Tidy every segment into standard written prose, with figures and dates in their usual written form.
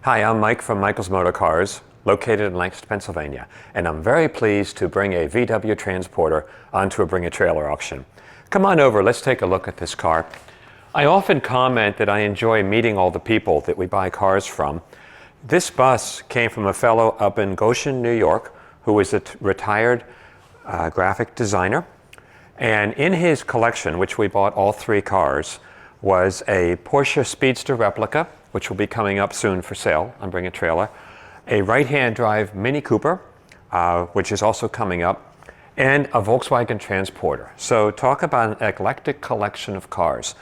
Hi, I'm Mike from Michael's Motor Cars, located in Lancaster, Pennsylvania, and I'm very pleased to bring a VW Transporter onto a Bring a Trailer auction. Come on over, let's take a look at this car. I often comment that I enjoy meeting all the people that we buy cars from. This bus came from a fellow up in Goshen, New York, who is a retired graphic designer. And in his collection, which we bought all three cars, was a Porsche Speedster replica, which will be coming up soon for sale on Bring a Trailer, a right-hand drive Mini Cooper, which is also coming up, and a Volkswagen Transporter. So talk about an eclectic collection of cars.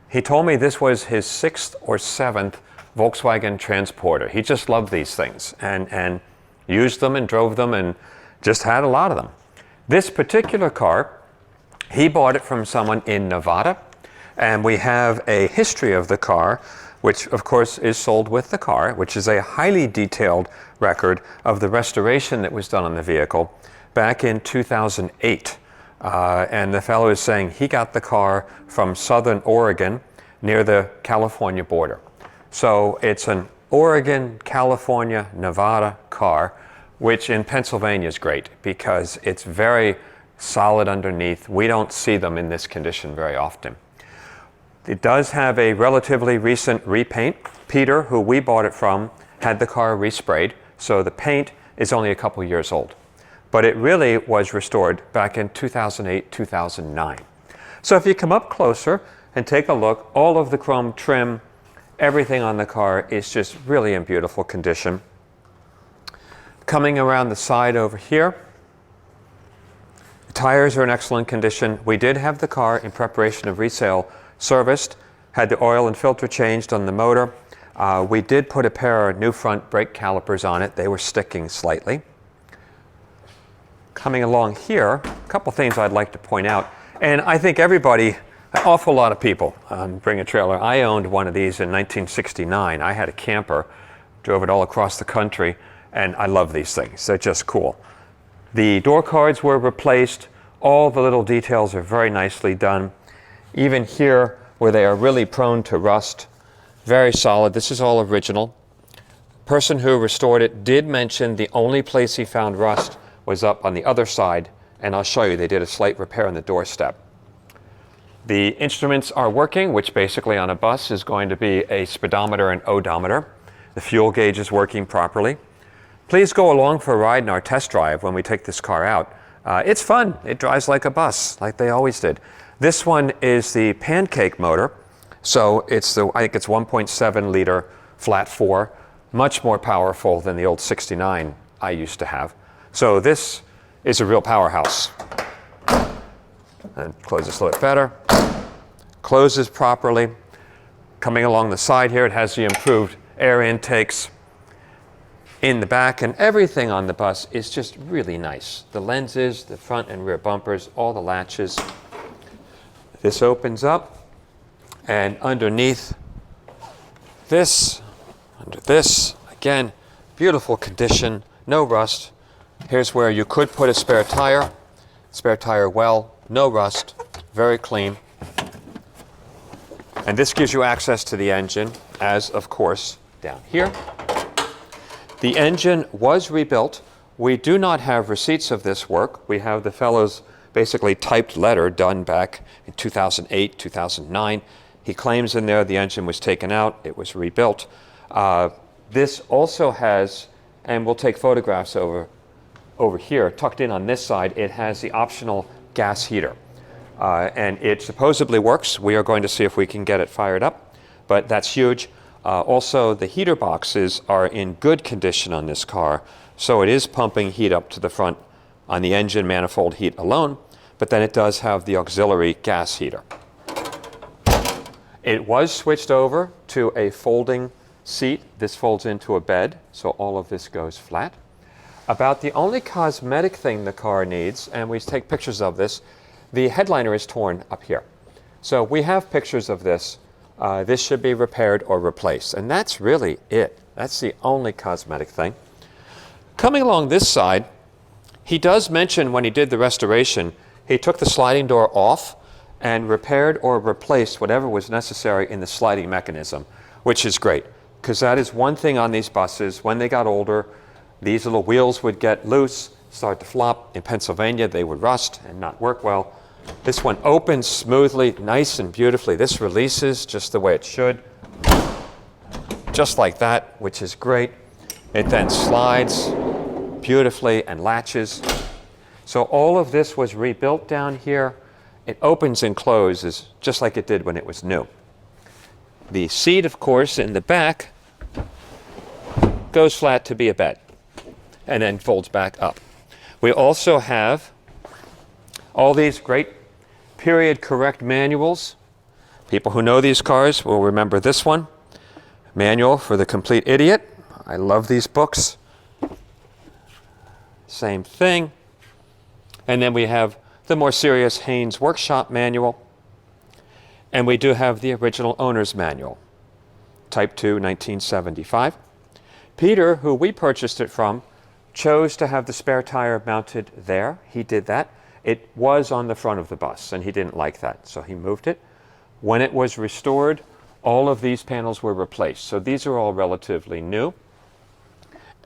He told me this was his 6th or 7th Volkswagen Transporter. He just loved these things and used them and drove them and just had a lot of them. This particular car, he bought it from someone in Nevada, and we have a history of the car, which of course is sold with the car, which is a highly detailed record of the restoration that was done on the vehicle back in 2008. And the fellow is saying he got the car from Southern Oregon near the California border. So it's an Oregon, California, Nevada car, which in Pennsylvania is great because it's very solid underneath. We don't see them in this condition very often. It does have a relatively recent repaint. Peter, who we bought it from, had the car resprayed, so the paint is only a couple years old. But it really was restored back in 2008, 2009. So if you come up closer and take a look, all of the chrome trim, everything on the car is just really in beautiful condition. Coming around the side over here, the tires are in excellent condition. We did have the car in preparation of resale serviced, had the oil and filter changed on the motor. We did put a pair of new front brake calipers on it. They were sticking slightly. Coming along here, a couple things I'd like to point out. And I think everybody, an awful lot of people Bring a Trailer. I owned one of these in 1969. I had a camper, drove it all across the country, and I love these things. They're just cool. The door cards were replaced. All the little details are very nicely done. Even here, where they are really prone to rust, very solid. This is all original. The person who restored it did mention the only place he found rust was up on the other side, and I'll show you, they did a slight repair on the doorstep. The instruments are working, which basically on a bus is going to be a speedometer and odometer. The fuel gauge is working properly. Please go along for a ride in our test drive when we take this car out. It's fun. It drives like a bus, like they always did. This one is the pancake motor, so it's I think it's 1.7 liter flat 4, much more powerful than the old 69 I used to have. So this is a real powerhouse. And close this a little bit better. Closes properly. Coming along the side here, it has the improved air intakes in the back, and everything on the bus is just really nice. The lenses, the front and rear bumpers, all the latches. This opens up, and underneath this, under this, again, beautiful condition, no rust. Here's where you could put a spare tire well, no rust, very clean. And this gives you access to the engine, as of course down here. The engine was rebuilt. We do not have receipts of this work. We have the fellow's basically typed letter done back in 2008, 2009. He claims in there the engine was taken out, it was rebuilt. This also has, and we'll take photographs over here, tucked in on this side, it has the optional gas heater. And it supposedly works. We are going to see if we can get it fired up, but that's huge. Also, the heater boxes are in good condition on this car, so it is pumping heat up to the front on the engine manifold heat alone, but then it does have the auxiliary gas heater. It was switched over to a folding seat. This folds into a bed, so all of this goes flat. About the only cosmetic thing the car needs, and we take pictures of this, the headliner is torn up here. So we have pictures of this. This should be repaired or replaced, and that's really it. That's the only cosmetic thing. Coming along this side, he does mention when he did the restoration, he took the sliding door off and repaired or replaced whatever was necessary in the sliding mechanism, which is great. because that is one thing on these buses. When they got older, these little wheels would get loose, start to flop. In Pennsylvania, they would rust and not work well. This one opens smoothly, nice and beautifully. This releases just the way it should, just like that, which is great. It then slides beautifully and latches. So all of this was rebuilt down here. It opens and closes just like it did when it was new. The seat, of course, in the back goes flat to be a bed and then folds back up. We also have all these great period correct manuals. People who know these cars will remember this one, Manual for the Complete Idiot. I love these books. Same thing. And then we have the more serious Haynes Workshop Manual. And we do have the original owner's manual, Type 2, 1975. Peter, who we purchased it from, chose to have the spare tire mounted there. He did that. It was on the front of the bus, and he didn't like that, so he moved it. When it was restored, all of these panels were replaced. So these are all relatively new.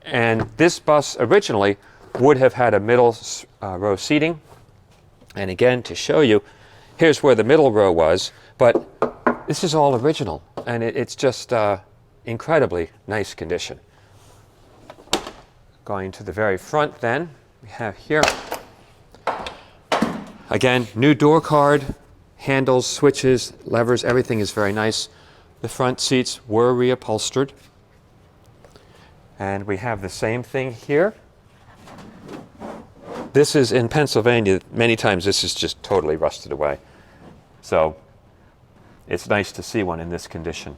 And this bus originally would have had a middle row seating. And again, to show you, here's where the middle row was, but this is all original, and it's just incredibly nice condition. Going to the very front then, we have here, again, new door card, handles, switches, levers, everything is very nice. The front seats were reupholstered. And we have the same thing here. This is in Pennsylvania. Many times this is just totally rusted away. So it's nice to see one in this condition.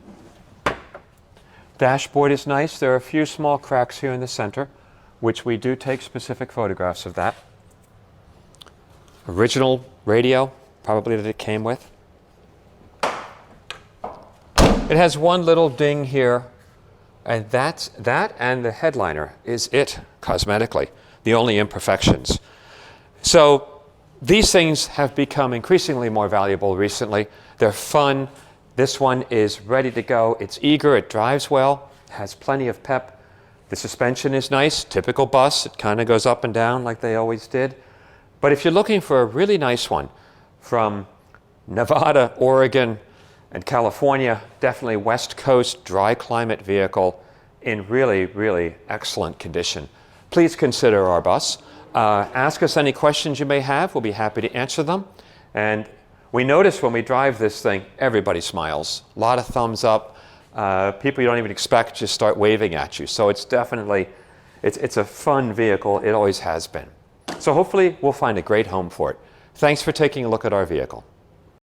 Dashboard is nice. There are a few small cracks here in the center, which we do take specific photographs of that. Original radio, probably that it came with. It has one little ding here, and that and the headliner is it cosmetically, the only imperfections. So these things have become increasingly more valuable recently. They're fun. This one is ready to go. It's eager. It drives well, has plenty of pep. The suspension is nice, typical bus. It kind of goes up and down like they always did. But if you're looking for a really nice one from Nevada, Oregon, and California, definitely West Coast dry climate vehicle in really, really excellent condition, please consider our bus. Ask us any questions you may have. We'll be happy to answer them. And we notice when we drive this thing, everybody smiles. A lot of thumbs up. People you don't even expect just start waving at you. So it's definitely, it's a fun vehicle. It always has been. So hopefully we'll find a great home for it. Thanks for taking a look at our vehicle.